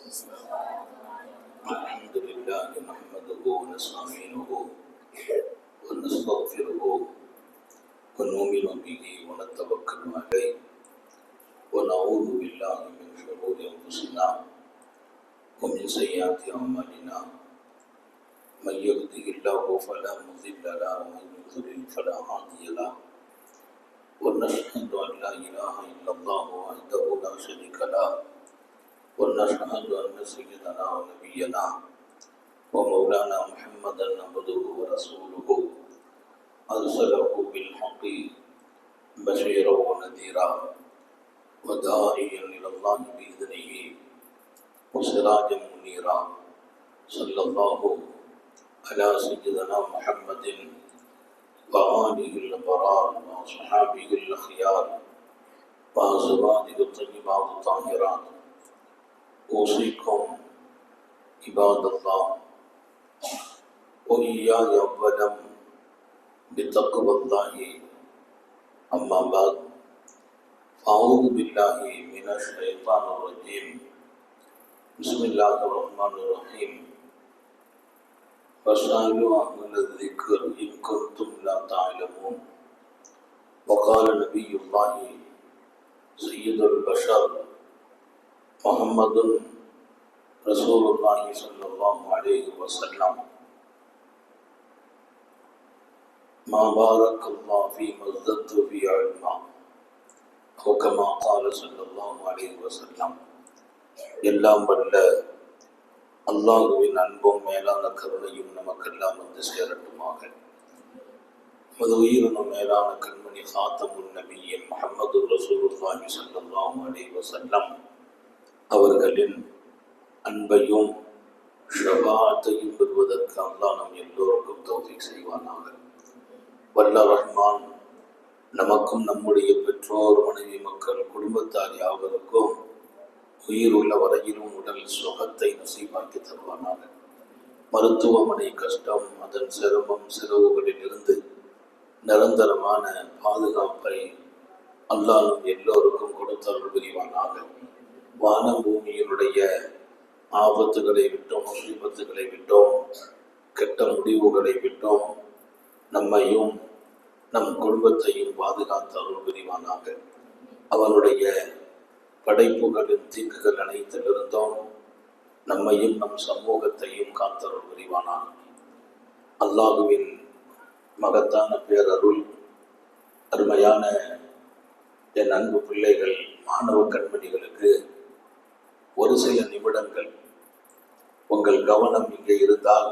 الحمد لله نحمده ونستعينه ونستغفره ونؤمن به ونتوكل عليه ونعوذ بالله من شرور أنفسنا ومن سيئات أعمالنا من يهده الله فلا مضل له ومن يضلل فلا هادي له ونشهد أن لا إله إلا الله وحده لا شريك له ونشهد أن سيدنا ونبينا ومولانا محمدا عبده ورسوله أرسله بالحق بشيرا ونذيرا وداعيا إلى الله بإذنه وسراجا منيرا صلى الله على سيدنا محمد وآله الأبرار وأصحابه الأخيار وأزواجه الطيبات الطاهرات. أوصيكم عباد الله وإياي أولا بتقوى الله أما بعد أعوذ بالله من الشيطان الرجيم بسم الله الرحمن الرحيم فاسألوا أهل الذكر إن كنتم لا تعلمون. وقال نبي الله سيد البشر محمد رسول الله صلى الله عليه وسلم ما بارك الله فيما ازددت في علما أو كما قال صلى الله عليه وسلم. எல்லாம் வல்ல அல்லாஹ்வின் அன்பும் மேலான கருணையும் நமக்கெல்லாம் வந்து சேரட்டுமாக. மது உயிரினும் மேலான கண்மணி ஹாத்தமுன் நபியின் முஹம்மது ரசூலுல்லாஹி ஸல்லல்லாஹு அலைஹி வஸல்லம் அவர்களின் அன்பையும் ஷஃபாஅத்தையும் பெறுவதற்கு அல்லாஹ் நம் எல்லோருக்கும் தௌஃபீக் செய்வானாக. வல்ல ரஹ்மான் நமக்கும் நம்முடைய பெற்றோர், மனைவி, மக்கள், குடும்பத்தார் யாவருக்கும் உயிர் உள்ள வரையிலும் உடல் சுகத்தை நசீபாக்கி தருவானாக. மருத்துவமனை கஷ்டம், அதன் சிரமம், செலவுகளில் இருந்து நிரந்தரமான பாதுகாப்பை அல்லாஹ் எல்லோருக்கும் கொடுத்தருள் புரிவானாக. வானம் பூமியினுடைய ஆபத்துகளை விட்டோம், முசீபத்துகளை விட்டோம், கெட்ட முடிவுகளை விட்டோம் நம்மையும் நம் குடும்பத்தையும் பாதுகாத்து அருள் புரிவானாக. அவனுடைய படைப்புகளின் தீங்குகள் அனைத்திலிருந்தோம் நம்மையும் நம் சமூகத்தையும் காத்தருள் புரிவானாக. அல்லாஹுவின் மகத்தான பேரருள், அருமையான என் அன்பு பிள்ளைகள், மாணவ கண்மணிகளுக்கு ஒரு சில நிமிடங்கள் உங்கள் கவனம் இங்கே இருந்தால்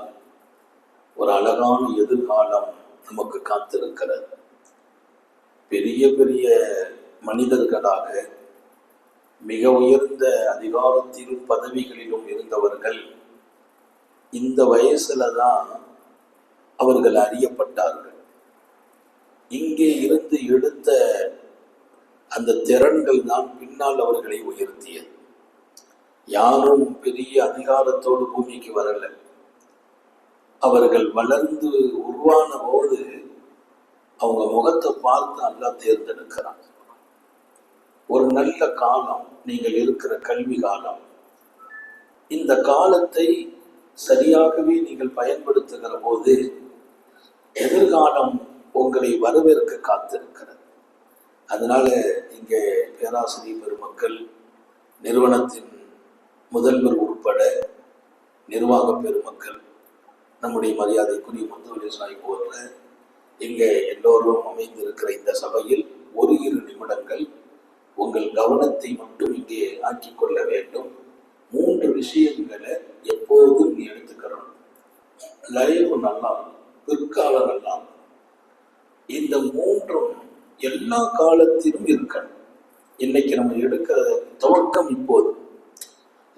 ஒரு அழகான எதிர்காலம் நமக்கு காத்திருக்கிறது. பெரிய பெரிய மனிதர்களாக மிக உயர்ந்த அதிகாரத்திலும் பதவிகளிலும் இருந்தவர்கள் இந்த வயசுல தான் அவர்கள் அறியப்பட்டார்கள். இங்கே இருந்து எடுத்த அந்த திறன்கள் தான் பின்னால் அவர்களை உயர்த்தியது. யாரும் பெரிய அதிகாரத்தோடு பூமிக்கு வரல. அவர்கள் வளர்ந்து உருவான போது அவங்க முகத்தை பார்த்து அல்லாஹ் தேர்ந்தெடுக்கிறான். ஒரு நல்ல காலம் நீங்கள் இருக்கிற கல்வி காலம். இந்த காலத்தை சரியாகவே நீங்கள் பயன்படுத்துகிற போது எதிர்காலம் உங்களை வரவேற்க காத்திருக்கிறது. அதனால இங்கே பேராசிரியர் பெருமக்கள், நிறுவனத்தின் முதல்வர் உட்பட நிர்வாக பெருமக்கள், நம்முடைய மரியாதைக்குரிய முத்துவலி சாஹிப் போன்ற இங்கே எல்லோரும் அமைந்திருக்கிற இந்த சபையில் ஒரு இரு நிமிடங்கள் உங்கள் கவனத்தை மட்டும் இங்கே ஆக்கிக் கொள்ள வேண்டும். 3 விஷயங்களை எப்போதும் நீ எடுத்துக்கிறோம். லைஃப் நல்லா, பிற்காலம் நல்லா. இந்த 3ம் எல்லா காலத்திலும் இருக்கணும். இன்னைக்கு நம்ம எடுக்கிற துவக்கம் இப்போது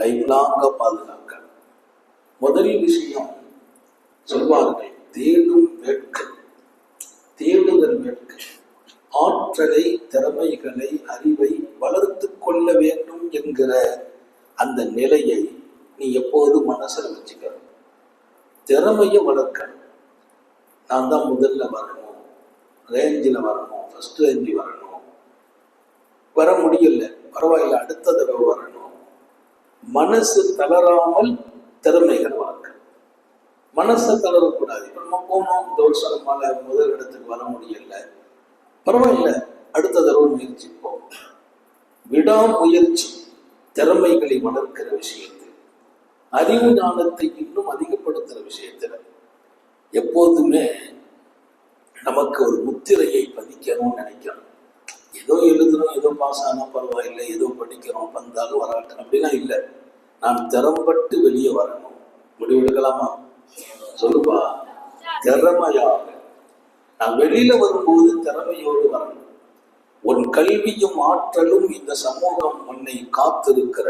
லைஃப் லாங்கா பாதுகாக்க. முதல் விஷயம் சொல்வார்கள், தேடும் வேட்கை. தேடுதல் வேட்கை. ஆற்றலை, திறமைகளை, அறிவை வளர்த்து கொள்ள வேண்டும் என்கிற அந்த நிலையை நீ எப்போதும் மனசில் வச்சுக்கணும். திறமையை வளர்க்கணும். நான் தான் முதல்ல வரணும், ரேஞ்சில் வரணும், ஃபர்ஸ்ட் ரேஞ்சு வரணும், வர முடியல, பரவாயில்ல, அடுத்த தடவை வரணும். மனசு தளராமல் திறமைகள் வளர்க்க. மனசை தளரக்கூடாது. இப்ப நம்ம போனோம், இந்த வருஷம் நம்மளால முதல் இடத்துக்கு வர முடியல, பரவாயில்ல, அடுத்த தடவை முயற்சிப்போம். விடாமுயற்சி திறமைகளை வளர்க்கிற விஷயத்தில், அறிவு ஞானத்தை இன்னும் அதிகப்படுத்துற விஷயத்துல எப்போதுமே நமக்கு ஒரு முத்திரையை பதிக்கணும்னு நினைக்கிறோம். ஏதோ எழுதுறோம், ஏதோ பாஸ் ஆனா பரவாயில்லை, ஏதோ படிக்கிறோம், வந்தாலும் வராட்டும் அப்படின்னா இல்லை. நான் திறம்பட்டு வெளியே வரணும். முடிவெடுக்கலாமா? சொல்லுப்பா. திறமையாக நான் வெளியில வரும்போது திறமையோடு வரணும். உன் கல்வியும் ஆற்றலும் இந்த சமூகம் உன்னை காத்திருக்கிற,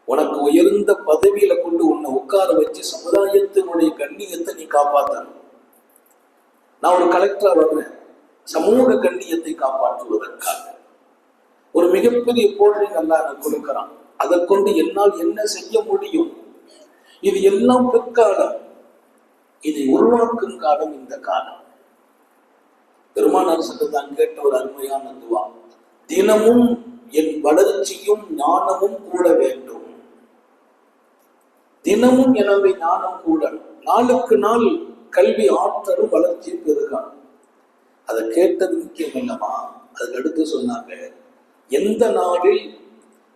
உனக்கு உயர்ந்த பதவியில கொண்டு உன்னை உட்கார வச்சு சமுதாயத்தினுடைய கண்ணியத்தை நீ காப்பாற்றணும். நான் ஒரு கலெக்டரா வர்றேன், சமூக கண்ணியத்தை காப்பாற்றுவதற்காக ஒரு மிகப்பெரிய போர்டிங் எல்லாம் எனக்கு கொடுக்கிறான். அதை கொண்டு என்னால் என்ன செய்ய முடியும்? இது எல்லாம் பிற்காலம். இதை உருவாக்கும் காலம் இந்த காலம். பெருமானார் தான் கேட்ட ஒரு அருமையான துவா, தினமும் என் வளர்ச்சியும் ஞானமும் கூட வேண்டும். தினமும் எனவே ஞானம் கூட, நாளுக்கு நாள் கல்வி ஆற்றலும் வளர்ச்சியும் பெருகான். அதை கேட்டது முக்கியம் இல்லமா? அதுக்கு அடுத்து சொன்னாங்க, எந்த நாளில்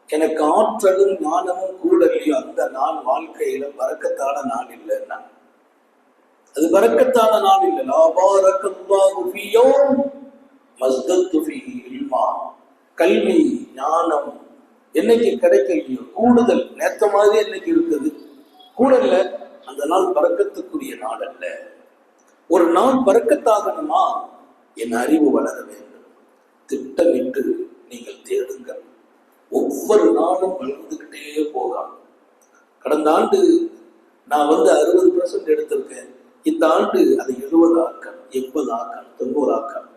எனக்கு ஆற்றலும் ஞானமும் கூட இல்லையோ அந்த நாள் வாழ்க்கையில பறக்கத்தான நாள் இல்லைன்னா, அது பறக்கத்தான நாள் இல்லை. கல்வி ஞானம் என்னைக்கு கிடைக்கலையோ, கூடுதல் நேத்த மாதிரி என்னைக்கு இருக்குது கூட இல்ல, அந்த நாள் பறக்கத்துக்குரிய நாள் அல்ல. ஒரு நாள் பறக்கத்தாகணுமா, என் அறிவு வளர வேண்டும். திட்டமிட்டு நீங்கள் தேடுங்கள். ஒவ்வொரு நாளும் வளர்ந்துகிட்டே போகலாம். கடந்த ஆண்டு நான் 60% எடுத்திருக்கேன். இந்த ஆண்டு அதை 70 ஆக்கம், 80 ஆக்கம், 90 ஆக்கம்.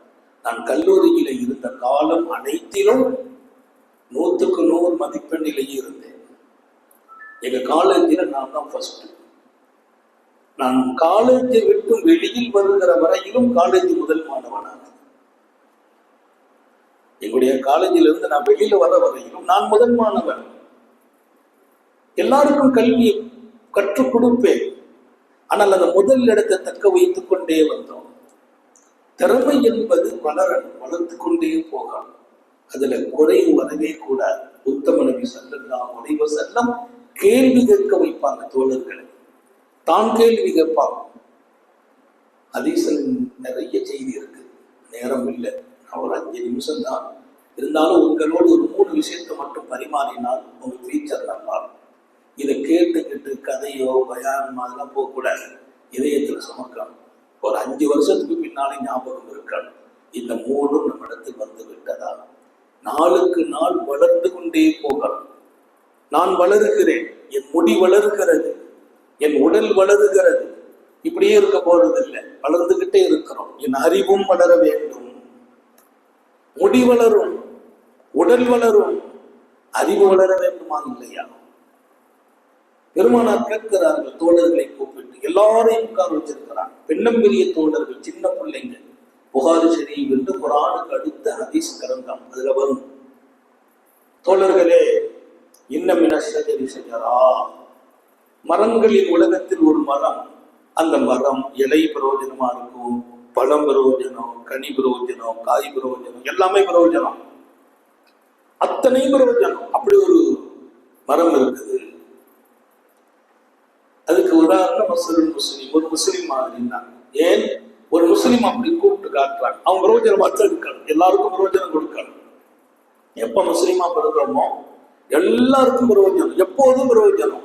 நான் கல்லூரியில இருந்த காலம் அனைத்திலும் 100க்கு 100 மதிப்பெண்ணிலேயே இருந்தேன். எங்க காலேஜில் நான் தான் ஃபர்ஸ்ட். நான் காலேஜை விட்டு வெளியில் வருகிற வரையிலும் காலேஜ் முதல் மாணவனாக. எங்களுடைய காலேஜில் இருந்து நான் வெளியில வர வரையிலும் நான் முதல் மாணவன். எல்லாருக்கும் கல்வியை கற்றுக் கொடுப்பேன். ஆனால் அந்த முதல் இடத்தை தக்க வைத்துக் கொண்டே வந்தோம். திறமை என்பது வளர்த்து கொண்டே போகலாம். அதுல குறைவு வரவே கூடாது. உத்தம நபி ஸல்லல்லாஹு அலைஹி வஸல்லம் கேள்வி கேட்க வைப்பாங்க தோழர்களை. தான் கேள்வி கேட்பாங்க. ஹதீஸில் நிறைய செய்தி இருக்கு, நேரம் இல்லை. நான் ஒரு 5 நிமிஷம் தான் இருந்தாலும் உங்களோடு ஒரு 3 விஷயத்தை மட்டும் பரிமாறினால் உங்க ஃபியூச்சர் நல்லா. இதை கேட்டுக்கிட்டு கதையோ பயானம் அதெல்லாம் போகக்கூடாது. இதயத்தில் சுமக்கணும். ஒரு 5 வருஷத்துக்கு பின்னாலே ஞாபகம் இருக்கணும், இந்த 3 நம்மிடத்தில் வந்து விட்டதா. நாளுக்கு நாள் வளர்ந்து கொண்டே போகணும். நான் வளருகிறேன், என் முடி வளருகிறது, என் உடல் வளருகிறது. இப்படியே இருக்க போறதில்லை, வளர்ந்துகிட்டே இருக்கிறோம். என் அறிவும் வளர வேண்டும். முடி வளரும், உடல் வளரும், அறிவு வளர வேண்டுமா இல்லையா? பெருமானார் கேட்கிறார்கள் தோழர்களை கூப்பிட்டு, எல்லாரையும் உட்கார வச்சிருக்கிறார். பெண்ணம்பெரிய தோழர்கள், சின்ன பிள்ளைங்க. புகாரி ஷரீஃப் என்று குர்ஆனுக்கு அடுத்த ஹதீஸ் கிரந்தம், அதுல வரும், தோழர்களே, இன்னமின ஷஜரி ஷஜரா, மரங்களின் உலகத்தில் ஒரு மரம். அந்த மரம் இலை பிரயோஜனமா இருக்கும், பழம் பிரயோஜனம், கனி பிரயோஜனம், காய் பிரயோஜனம், எல்லாமே பிரயோஜனம், அத்தனை பிரயோஜனம். அப்படி ஒரு மரம் இருக்குது. அதுக்கு உதாரணம் முஸ்லிம், ஒரு முஸ்லிம் மாதிரின்னா. ஏன் ஒரு முஸ்லிம் அப்படி கூப்பிட்டு காட்டுறாங்க? அவங்க பிரயோஜனம் அர்த்தம் இருக்கணும், எல்லாருக்கும் பிரயோஜனம் கொடுக்கணும். எப்ப முஸ்லிமா பிறக்கிறோமோ எல்லாருக்கும் பிரயோஜனம், எப்போதும் பிரயோஜனம்.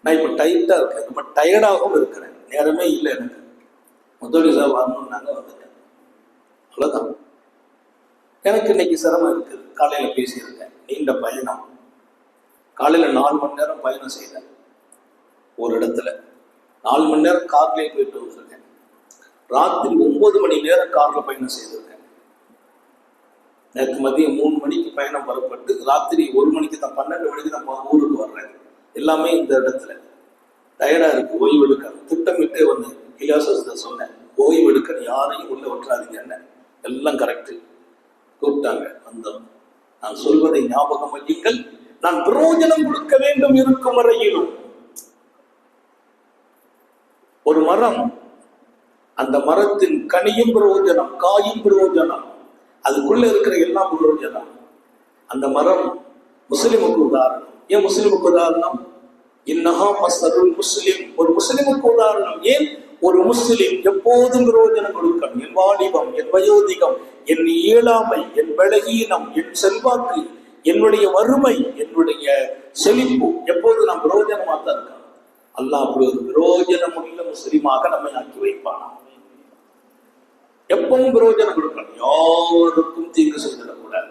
நான் இப்ப டைட்டா இருக்கேன், ரொம்ப டயர்டாகவும் இருக்கிறேன், நேரமே இல்லை எனக்கு. முதலில் வரணும்னாங்க, வந்துட்டேன், அவ்வளவுதான். எனக்கு இன்னைக்கு சிரமம் இருக்குது. காலையில பேசியிருக்கேன், நீண்ட பயணம். காலையில 4 மணி நேரம் பயணம் செய்தேன். ஒரு இடத்துல 4 மணி நேரம் கார்லயே போயிட்டு வந்திருக்கேன். ராத்திரி 9 மணி நேரம் கார்ல பயணம் செய்திருக்கேன். நேற்று மதியம் 3 மணிக்கு பயணம் புறப்பட்டு ராத்திரி 1 மணிக்கு தான், 12 மணிக்கு தான் ஊருக்கு வர்றேன். எல்லாமே இந்த இடத்துல. டயர்டா இருக்கு, ஓய்வு எடுக்கணும். திட்டமிட்டே வந்து இலியாசத்தை சொன்னேன், ஓய்வு எடுக்கணும், யாரையும் உள்ள விட்டுறாதீங்க என்ன. எல்லாம் கரெக்டு. கூப்பிட்டாங்க, வந்தோம். நான் சொல்வதை ஞாபகம் வையுங்கள், நான் பிரயோஜனம் கொடுக்க வேண்டும் இருக்கும் வரையிலும். ஒரு மரம், அந்த மரத்தின் கனியும் பிரயோஜனம், காயும் பிரயோஜனம், அதுக்குள்ள இருக்கிற எல்லாம் பிரயோஜனம். அந்த மரம் முஸ்லிமுக்கு உதாரணம். ஏன் முஸ்லிமுக்கு உதாரணம்? இன்னஹா மஸ்தருல் முஸ்லிம், ஒரு முஸ்லிமுக்கு உதாரணம். ஏன்? ஒரு முஸ்லிம் எப்போதும் பிரயோஜனம் கொடுக்கணும். என் வாலிபம், என் வயோதிகம், என் இயலாமை, என் பலகீனம், என் செல்வாக்கு, என்னுடைய வறுமை, என்னுடைய செழிப்பு, எப்போது நாம் பிரயோஜனமாக தான் இருக்கணும். அல்லாஹ் அப்படி ஒரு பிரயோஜனம் உள்ள முஸ்லிமாக நம்மை ஆக்கி வைப்பானா. எப்பவும் பிரயோஜனம் கொடுக்கணும், யாருக்கும் தீங்கு செய்திடக்கூடாது.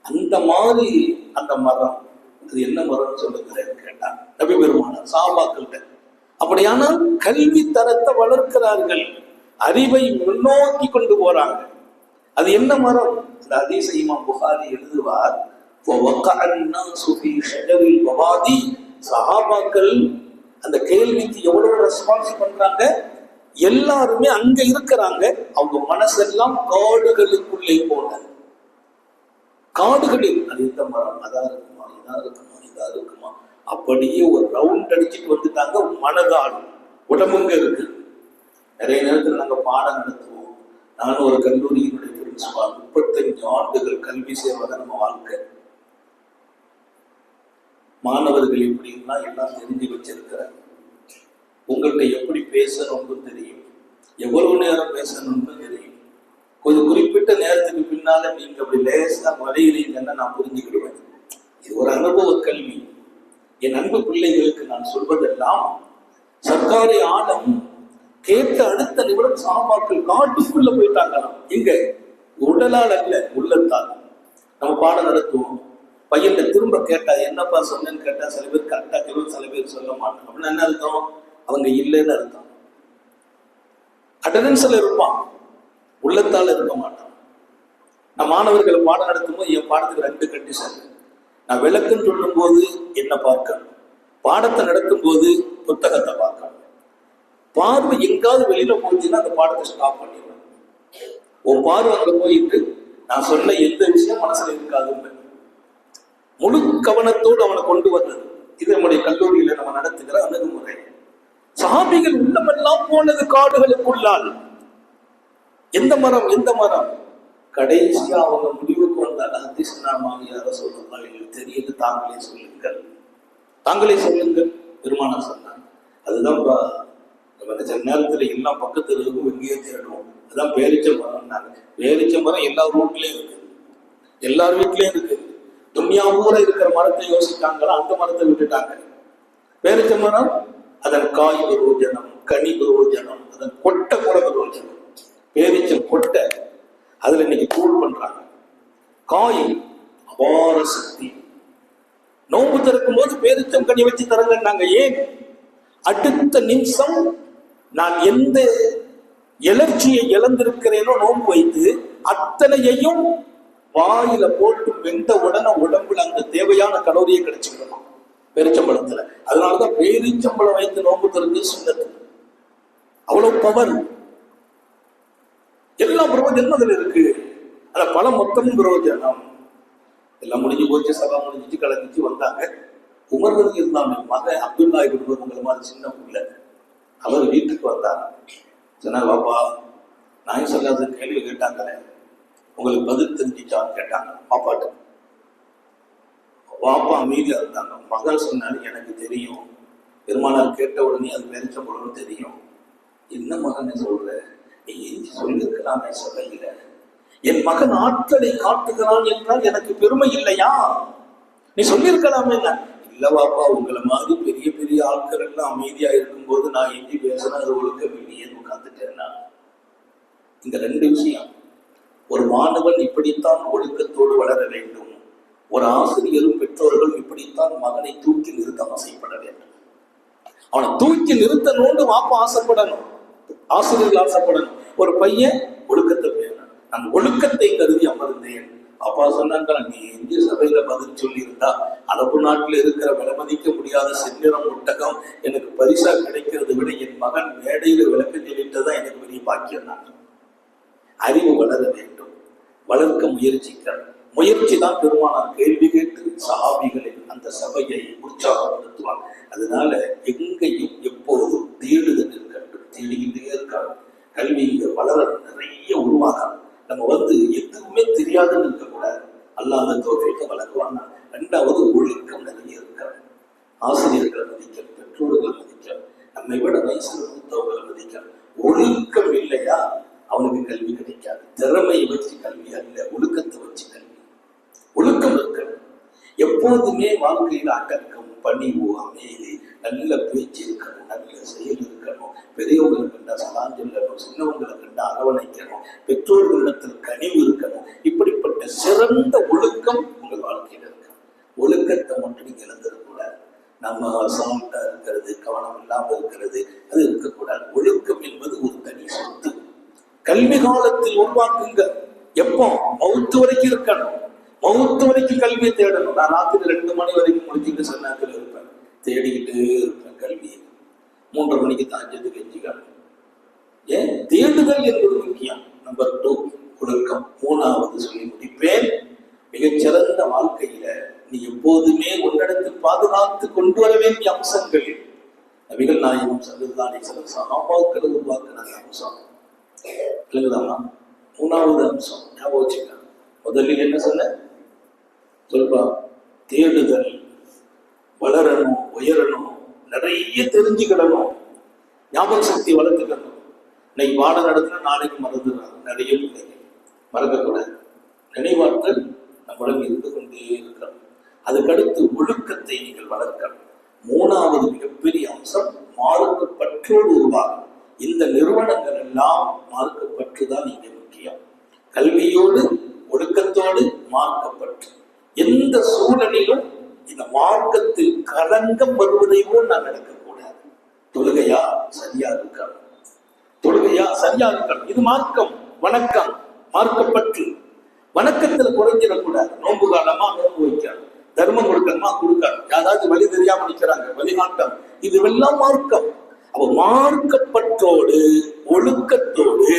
அந்த மாதிரி அந்த மரம், அது என்ன மரம்னு சொல்லுகிறேன்னு கேட்டான் நபி பெருமானார் சஹாபாக்கள்கிட்ட. அப்படியானால் கல்வி தரத்தை வளர்க்கிறார்கள், அறிவை முன்னோக்கி கொண்டு போறாங்க. அது என்ன மரம்? அந்த ஹதீஸை இமாம் புகாரி எழுதுவார். சஹாபாக்கள் அந்த கேள்விக்கு எவ்வளவு ரெஸ்பான்ஸ் பண்றாங்க. எல்லாருமே அங்க இருக்கிறாங்க, அவங்க மனசெல்லாம் காடுகளுக்குள்ளே போன. காடுகளில் அது இந்த மரம், அதா இருக்குமா, இதா இருக்குமா, இதா இருக்குமா, அப்படியே ஒரு ரவுண்ட் அடிச்சுட்டு வந்துட்டாங்க. மனதால் உடம்புங்க இருக்கு. நிறைய நேரத்தில் நாங்க பாடம் நடத்துவோம். நானும் ஒரு கல்லூரியினுடைய பிரின்சிபால், 35 ஆண்டுகள் கல்வி செய்வதை நம்ம வாழ்க்கை. மாணவர்கள் எப்படின்னா எல்லாம் தெரிஞ்சு வச்சிருக்கிறார். உங்கள்கிட்ட எப்படி பேசணும்னு தெரியும், எவ்வளவு நேரம் பேசணும்னு தெரியும். கொஞ்சம் குறிப்பிட்ட நேரத்துக்கு பின்னால நீங்க அப்படி லேசா வரைகிறீங்கன்னா நான் புரிஞ்சுக்கிடுவேன். இது ஒரு அனுபவ கல்வி. என் அன்பு பிள்ளைகளுக்கு நான் சொல்வதெல்லாம், சர்க்காரி ஆலம் கேட்ட அடுத்த நிமிடம் சஹாபாக்கள் காட்டுக்குள்ள போயிட்டாங்களாம். எங்க? உடலால் அல்ல, உள்ளத்தால். நம்ம பாடம் நடத்துவோம், பையன் திரும்ப கேட்டா என்னப்பா சொன்னேன்னு கேட்டா சில பேர் கரெக்டா கேட்கும், சில பேர் சொல்ல மாட்டாங்க. அப்படின்னா என்ன அர்த்தம்? அவங்க இல்லைன்னு அர்த்தம். அட்டெண்டன்ஸ்ல இருப்பான், உள்ளத்தால் இருக்க மாட்டான். நான் மாணவர்களை பாடம் நடத்தும் போது என் பாடத்துக்கு 2 கண்டிஷன். நான் விளக்கம் சொல்லும் போது என்ன பார்க்கணும், பாடத்தை நடத்தும் போது புத்தகத்தை பார்க்கணும். பார்வை எங்காவது வெளியில போச்சுன்னா அந்த பாடத்தை ஸ்டாப் பண்ணிடுவேன். உன் பார்வை அங்க போயிட்டு நான் சொன்ன எந்த விஷயம் மனசுல இருக்காதுன்னு முழு கவனத்தோடு அவனை கொண்டு வந்தது. இது நம்முடைய கல்லூரியில நம்ம நடத்துகிற அணுகுமுறை. சஹாபிகள் உள்ளமெல்லாம் போனது காடுகளுக்குள்ளால். எந்த மரம்? எந்த மரம்? கடைசியா அவங்க முடிவுக்கு வந்தால் அதிசயமாக சொல்லுங்கள், தெரியல, தாங்களே சொல்லுங்கள், தாங்களே சொல்லுங்கள் பெருமானார் சொன்னாங்க. அதுதான் சில நேரத்துல எல்லாம் பக்கத்துல இருக்கும், எங்கேயே தேடுவோம். அதுதான் பேரிச்ச மரம். பேரிச்ச மரம் எல்லா ரூட்லயும் இருக்கு, எல்லார் வீட்லயும் இருக்கு. துன்யா ஊர இருக்கிற மரத்தை யோசிக்காங்களா, அந்த மரத்தை விட்டுட்டாங்க. பேரிச்ச மரம், அதன் காய் விரோஜனம், கனி விரோஜனம், அதன் கொட்டை கூட விரோஜனம். பேரிச்சம் கொட்டை, அதுல இன்னைக்கு தூள் பண்றாங்க. காய் அபார சக்தி. நோம்பு திறக்கும் போது பேரிச்சம் கனி வச்சு தரங்கன்னாங்க. ஏன்? அடுத்த நிமிஷம் நான் எந்த எலர்ஜியை இழந்திருக்கிறேனோ நோம்பு வைத்து அத்தனையையும் வாயில போட்டு வெந்த உடனே உடம்புல அந்த தேவையான கலோரியை கிடைச்சுக்கணும் பேரிச்சம்பழத்துல. அதனாலதான் பேரிச்சம்பழம் வைத்து நோம்பு திறந்து சுண்ணத்து. அவ்வளவு பவர். எல்லாம் பிரயோஜனம் அதுல இருக்கு. ஆனா பல மொத்தமும் பிரயோஜனம். எல்லாம் முடிஞ்சு போச்சு, சபா முடிஞ்சிச்சு, கலந்துச்சு, வந்தாங்க. உமர் ரலியல்லாஹு மகன் அப்துல்லா இப்னு உங்களை மாதிரி சின்ன பிள்ளை, அவர் வீட்டுக்கு வந்தார். சொன்னார், பாப்பா நாயகம் ஸல்லல்லாஹு அலைஹி வஸல்லம் கேள்வி கேட்டாங்களே, உங்களுக்கு பதில் தெரிஞ்சிச்சான்னு கேட்டாங்க பாப்பாட்ட. பாப்பா அமைதியா இருந்தாங்க. மகன் சொன்னாரு, எனக்கு தெரியும், பெருமானார் கேட்ட உடனே அது பேரிச்சம்பழம்னு தெரியும். என்ன மகன் சொல்ற, நீ சொல்லிருக்கலாமே, சொல்ல. என் மகன் ஆற்றலை காட்டுகிறான் என்றால் எனக்கு பெருமை இல்லையா? நீ சொல்லியிருக்கலாமே. இல்ல பாப்பா, உங்களை மாதிரி பெரிய பெரிய ஆட்கள் எல்லாம் அமைதியா இருக்கும் போது நான் எஞ்சி பேசுறேன், அது ஒழுக்க வெளியே உட்கார்ந்துட்டேன்னா. இந்த 2 விஷயம். ஒரு மாணவன் இப்படித்தான் ஒழுக்கத்தோடு வளர வேண்டும். ஒரு ஆசிரியரும் பெற்றோர்களும் இப்படித்தான் மகனை தூக்கி நிறுத்த ஆசைப்பட வேண்டும். அவனை தூக்கி நிறுத்தணும்னு வாப்பா ஆசைப்படணும், ஆசிரியர்கள் ஆசைப்படணும். ஒரு பையன் ஒழுக்கத்தை வேணும். நான் ஒழுக்கத்தை கருதி அமர்ந்தேன். அப்பா சொன்னாங்க, நீ இந்திய சபையில பதில் சொல்லி இருந்தா அரபு நாட்டில் இருக்கிற விலைமதிக்க முடியாத செந்நிறம் ஒட்டகம் எனக்கு பரிசா கிடைக்கிறது விட என் மகன் மேடையில விளக்கம் சொல்லிட்டுதான் எனக்கு பெரிய பாக்கியம். நான் அறிவு வளர வேண்டும், வளர்க்க முயற்சிக்க. முயற்சி தான் பெருமானார் கேள்வி கேட்டு சஹாபிகள் சபையை உற்சாகப்படுத்துவார். அதனால எங்கேயும் எப்போதும் தேடுதல் இருக்கட்டும், தேடிக்கிட்டே இருக்கணும். கல்வி இங்க வளர நிறைய உருவாகும். நம்ம எதுவுமே தெரியாதுன்னு இருக்கக்கூடாது. அல்லாஹ் அந்த தோல்வியை வளர்க்குவாங்க. ரெண்டாவது ஒழுக்கம் நிறைய இருக்கணும். ஆசிரியர்களை மதிக்கணும், பெற்றோர்களை மதிக்கணும், நம்மை விட வயசுல மூத்தவர்களை மதிக்கணும். ஒழுக்கம் இல்லையா அவனுக்கு கல்வி கிடைக்காது. திறமையை வச்சு கல்வி அல்ல, ஒழுக்கத்தை வச்சு கல்வி. ஒழுக்கம் இருக்கணும். எப்போதுமே வாழ்க்கையில் அடக்கம், பணிவு, அமைதி, நல்ல பேச்சு இருக்கணும், நல்ல செயல் இருக்கணும். பெரியவங்களை கண்டா சலாம் சொல்லணும், சின்னவங்களை கண்டா அரவணைக்கணும், பெற்றோர்களிடத்தில் கனிவு இருக்கணும். இப்படிப்பட்ட சிறந்த ஒழுக்கம் உங்கள் வாழ்க்கையில் இருக்கணும். ஒழுக்கத்தை மட்டும் நீங்க இழந்துடக்கூடாது. நம்ம அசால்ட்டா இருக்கிறது, கவனம் இல்லாமல் இருக்கிறது, அது இருக்கக்கூடாது. ஒழுக்கம் என்பது ஒரு தனி சொத்து. கல்வி காலத்தில் உருவாக்குங்க. எப்போ? மவுத்து வரைக்கும் இருக்கணும். மவுத்து வரைக்கும் கல்வியை தேடணும். நான் ராத்திரி 2 மணி வரைக்கும் முடிச்சுட்டு சன்னாத்தில் இருப்பேன், தேடிக்கிட்டு இருப்பேன் கல்வியை. 3:30 மணிக்கு தாஞ்சத்துக்கு எஞ்சிக்கணும். ஏன்? தேடுதல் என்பது முக்கியம். நம்பர் 2 ஒழுக்கம். 3வது சொல்லி முடிப்பேன். மிகச்சிறந்த வாழ்க்கையில நீ எப்போதுமே உன்னிடத்தில் பாதுகாத்து கொண்டு வர வேண்டிய அம்சங்கள். நபிகள் நாயகம் ஸல்லல்லாஹு அலைஹி வஸல்லம் சஹாபாக்களை உருவாக்குன அம்சம் இல்லைங்களா? 3வது அம்சம் ஞாபகம் வச்சுக்கலாம். முதலில் என்ன சொன்ன? சொல்பா, தேடுதல், வளரணும், உயரணும், நிறைய தெரிஞ்சுக்கிடணும், ஞாபக சக்தி வளர்த்துக்கணும். இன்னைக்கு பாடம் நடத்தினா நாளைக்கு மறந்துடுறாங்க நிறைய பிள்ளைங்க. மறக்கக்கூடாது. நினைவாற்றல் நம்மளும் இருந்து கொண்டே இருக்கணும். அதுக்கடுத்து ஒழுக்கத்தை நீங்கள் வளர்க்கணும். 3வது மிகப்பெரிய அம்சம் மார்க்கப்பற்றோடு உருவாகும். இந்த நிறுவனங்கள் எல்லாம் மார்க்கப்பற்றுதான் இங்கே முக்கியம். கல்வியோடு, ஒழுக்கத்தோடு, மார்க்கப்பற்று. எந்த சூழலிலும் இந்த மார்க்கத்தில் களங்கம் வருவதை போல் நான் நடக்கக்கூடாது. தொழுகையா சரியா இருக்கணும், தொழுகையா சரியா இருக்கணும். இது மார்க்கம், வணக்கம், மார்க்கப்பற்று. வணக்கத்துல குறைஞ்சிடக்கூடாது. நோன்பு காலமா நோன்பு வைக்கணும், தர்மம் கொடுக்கணுமா கொடுக்கணும். யாராவது வழி தெரியாம நிற்கிறாங்க, வழிகாட்டம். இதுவெல்லாம் மார்க்கம். அப்ப மார்க்கப்பற்றோடு ஒழுக்கத்தோடு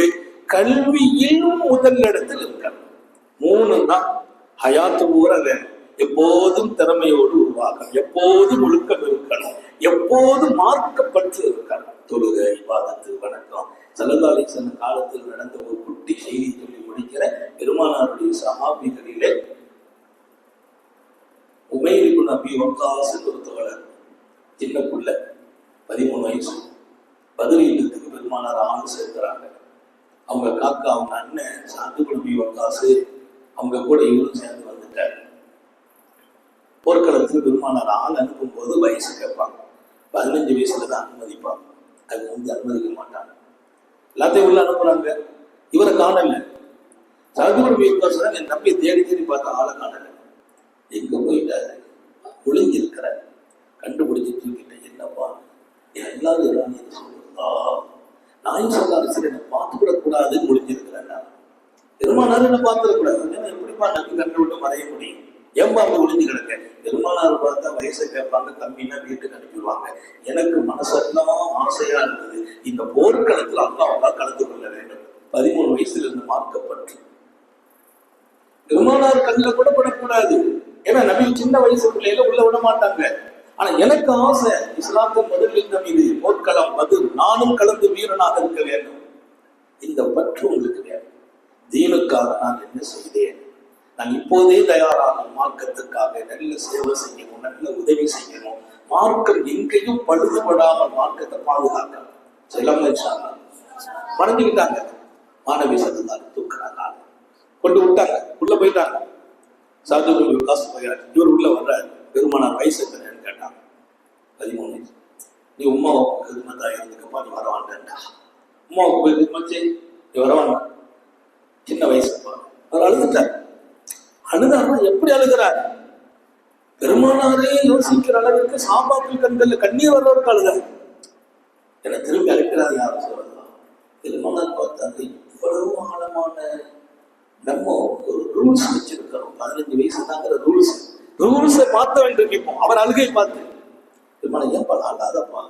கல்வியில் முதல் இடத்தில் இருக்கணும். 3 தான் ஹயாத்து பூரா வேணும். எப்போதும் திறமையோடு உருவாக்கணும், எப்போதும் ஒழுக்கம் இருக்கணும், எப்போதும் மார்க்கப்பற்று இருக்கணும். தொழுகை, இபாதத்து, வணக்கம். ஸல்லல்லாஹு அலைஹி வஸல்லம் காலத்தில் நடந்த ஒரு குட்டி செய்தி சொல்லி முடிக்கிற. பெருமானாருடைய சஹாபிகளிலே உமைர் இப்னு அபி வக்காஸ் ஒரு தோழர், சின்ன புள்ள, 13 வயசு. பத்ர் யுத்தத்துக்கு பெருமானார் ஆண்டு சேர்க்கிறாங்க. அவங்க காக்கா, அவங்க அண்ணன் சாது இப்னு அபி வக்காஸ், அவங்க கூட இவரும் சேர்ந்து வந்துட்டாரு. போர்க்களத்துக்கு பெருமானார் ஆள் அனுப்பும் போது வயசு கேட்பாங்க. 15 வயசுல தான் அனுமதிப்பாங்க. அது அனுமதிக்க மாட்டாங்க. எல்லாத்தையும் உள்ள அனுப்புறாங்க. இவரை காணல. சாது இப்னு அபி வக்காஸ் என் நம்பியை தேடி தேடி பார்த்த ஆளை காணல. எங்க போயிட்டாரு? ஒளிஞ்சிருக்கிறார். கண்டுபிடிச்சு தூக்கிட்டேன். என்னப்பா எல்லாரும் இராணியை சொல்லுதா? நாயும் சொல்லாரு, சரி என்னை பார்த்துக்கூடக்கூடாதுன்னு ஒளிஞ்சிருக்கிறேன். பெருமானார் என்ன பார்த்துடக்கூடாது. எப்படிப்பா நம்பி கண்டு விட்டு மறைய முடியும்? ஏன்பா அப்படி ஒளிஞ்சு கிடக்க? பெருமானார் பார்த்தா வயசை கேட்பாங்க, கம்மின்னா வீட்டுக்கு அனுப்பிடுவாங்க. எனக்கு மனசெல்லாம் ஆசையா இருந்தது, இந்த போர்க்களத்தில் அல்லாஹ் கலந்து கொள்ள வேண்டும். 13 வயசுல இருந்து மார்க்கப்பட்டு பெருமானார் கண்ணில் கூட படக்கூடாது. ஏன்னா நபி சின்ன வயசு பிள்ளையில உள்ள விட மாட்டாங்க. ஆனா எனக்கு ஆசை, இஸ்லாத்தின் முதல் யுத்தம் இது, போர்க்களம், பதில், நானும் கலந்து வீரனாக இருக்க வேண்டும். இந்த பற்று உங்களுக்கு வேண்டும். தீனுக்காக நான் என்ன செய்தேன்? நான் இப்போதே தயாராக மார்க்கத்துக்காக நல்ல சேவை செய்யணும், நல்ல உதவி செய்யணும். மார்க்கம் எங்கேயும் பழுதுபடாமல் மார்க்கத்தை பாதுகாக்கணும். செல்லம்மா மறைஞ்சுக்கிட்டாங்க. மாணவி சத்தத்தால் தூக்குறாங்க, கொண்டு விட்டாங்க, உள்ள போயிட்டாங்க. சாது இப்னு வக்காஸ் போயாரு. இவர் உள்ள வர்றாரு. பெருமானார் வயசு எத்தனைன்னு கேட்டாங்க. 13. நீ உமாவுக்கு ஹிதமத்தா இருந்துக்கப்பா, நீ வரவான்டா. உமாவுக்கு போய் ஹிதமத்து, நீ வரவான். சின்ன வயசுப்பா. அவர் அழுதுட்டார். அழுதாருன்னா எப்படி அழுகிறார்? பெருமானாரே யோசிக்கிற அளவுக்கு சாபாக்கள் கண்கள்ல கண்ணீர் வர்றவருக்கு அழுதார். என்னை திரும்பி அழைக்கிறார். யாரும் சொல்லலாம். பெருமானார் பார்த்தாங்க, இவ்வளவு ஆழமான நம்ம ஒரு ரூல்ஸ் வச்சிருக்கிறோம். 15 வயசு தாங்கிற ரூல்ஸை பார்த்த வேண்டும். இப்போ அவர் அழுகை பார்த்து பெருமானார், ஏன்பா அழாதப்பா?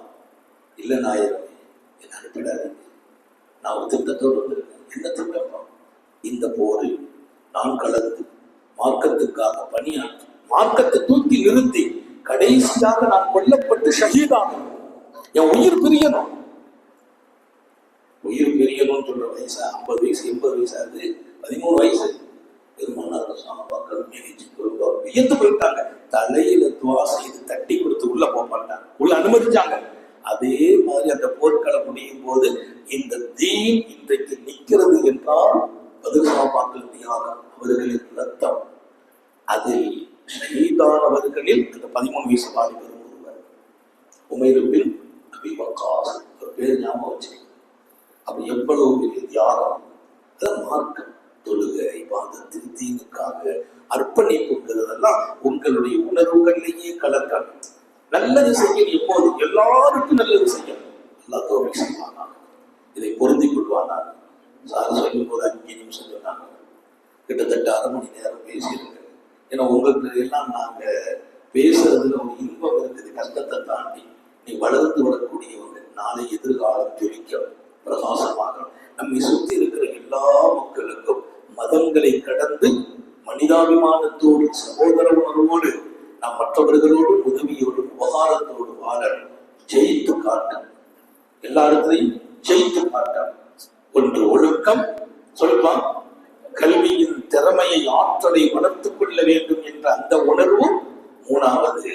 இல்லை நாயகம், என்ன அனுப்பிடாதீங்க, நான் ஒரு திட்டத்தோடு வந்திருக்கேன். என்ன திட்டப்பா? இந்த போரில் நான் கலந்து மார்க்கத்துக்காக பணியாற்றி மார்க்கத்தை தூக்கி நிறுத்தி கடைசியாக நான் கொல்லப்பட்டு ஷஹீதாகணும், என் உயிர் பிரியணும். உயிர் பிரியணும்னு சொல்ற வயசு 50 வயசு 80 வயசு ஆகுது, 13 வயசு. பெருமானார் சாபாக்கள் வியந்து போயிட்டாங்க. தலையில துவா செய்து தட்டி கொடுத்து உள்ள போக மாட்டாங்க, உள்ள அனுமதிச்சாங்க. அதே மாதிரி அந்த போர்க்களம் முடியும் போது இந்த தீன் இன்றைக்கு நிற்கிறது என்றால் பதில் தியாகம், அவர்களின் ரத்தம். அதில் ஷஹீதானவர்களில் அந்த 13 வயசு வாலிபர் ஒருவர் உமைர் பின் அபீ வக்காஸ், பேர் ஞாபகம் வச்சுக்கோங்க. அப்ப எவ்வளவு பெரிய தியாகம், மார்க்கம், தொழுகை, இபாதத்து, தீனுக்காக அர்ப்பணிப்புங்கிறதெல்லாம் உங்களுடைய உணர்வுகளிலேயே கலக்கணும். நல்லது செய்ய எப்போது எல்லாருக்கும் நல்லது செய்யணும். எல்லா தோல்வி செய்வானா, இதை பொருந்திக் கொள்வானா. சார் சொல்லும் போது 5 நிமிஷம் சொன்னாங்க, கிட்டத்தட்ட அரை மணி நேரம் பேசியிருக்கேன். ஏன்னா உங்களுக்கு எல்லாம் நாங்க பேசுறதுல ஒரு இன்பம் இருக்குது. கஷ்டத்தை தாண்டி நீ வளர்ந்து வரக்கூடியவங்க நாளை எதிர்காலம் ஜொலிக்க பிரகாசமாக நம்மை சுற்றி இருக்கிற எல்லா மக்களுக்கும் மதங்களை கடந்து மனிதாபிமானத்தோடு சகோதர உணர்வோடு நாம் மற்றவர்களோடு உதவியோடு உபகாரத்தோடு வாழ ஜெயித்து காட்ட, எல்லாருத்தையும் ஜெயித்து காட்ட. ஒன்று ஒழுக்கம், சொல்வான் கல்வியின் திறமையை ஆற்றலை வளர்த்துக் கொள்ள வேண்டும் என்ற அந்த உணர்வு. 3வது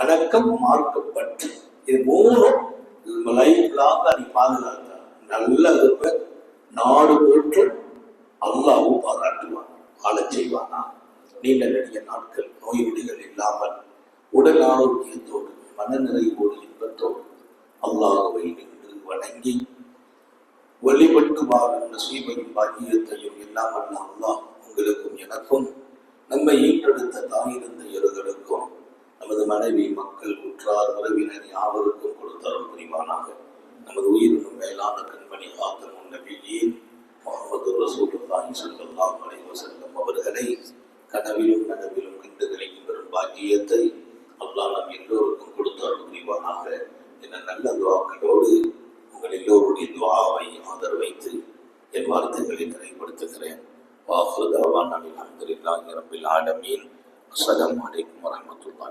வணக்கம், மார்க்கம் பற்று. இது 3ம் லைஃப்லாக நீ பாதுகாத்த நல்ல நாடு போன்று அல்லாஹ்வும் பாராட்டுவான், ஆளச் செய்வானா. நீண்ட நெடிய நாட்கள் நோய் நொடிகள் இல்லாமல் உடல் ஆரோக்கியத்தோடு மனநிறைவோடு இன்பத்தோடு அல்லாஹ்வை நின்று வணங்கி வழிபட்டு வாழும் நசீபையும் பாக்கியத்தையும் எல்லாம் அல்ல அல்லாஹ் உங்களுக்கும் எனக்கும் நம்மை ஈன்றெடுத்த தாய் தந்தையர்களுக்கும் நமது மனைவி மக்கள் உற்றார் உறவினர் யாவருக்கும் கொடுத்தருள் புரிவானாக. நமது உயிரினும் மேலான கண்மணி ஆத்தமும் நபியின் முஹம்மது ரசூலுல்லாஹி ஸல்லல்லாஹு அலைஹி வஸல்லம் அவர்களை கனவிலும் நனவிலும் கண்டு கிடைக்கும் பெரும் பாக்கியத்தை அல்லாஹ் நம் எல்லோருக்கும் கொடுத்தருள் புரிவானாக என நல்ல துஆக்களோடு உங்கள் எல்லோருடைய துஆவை ஆதரவைத்து என் வார்த்தைகளை நிறைவுபடுத்துகிறேன். வாஹிரு தஅவானா அல்ஹம்துலில்லாஹி ரப்பில் ஆலமீன். அஸ்ஸலாமு அலைக்கும் வரஹ்மத்துல்லாஹி.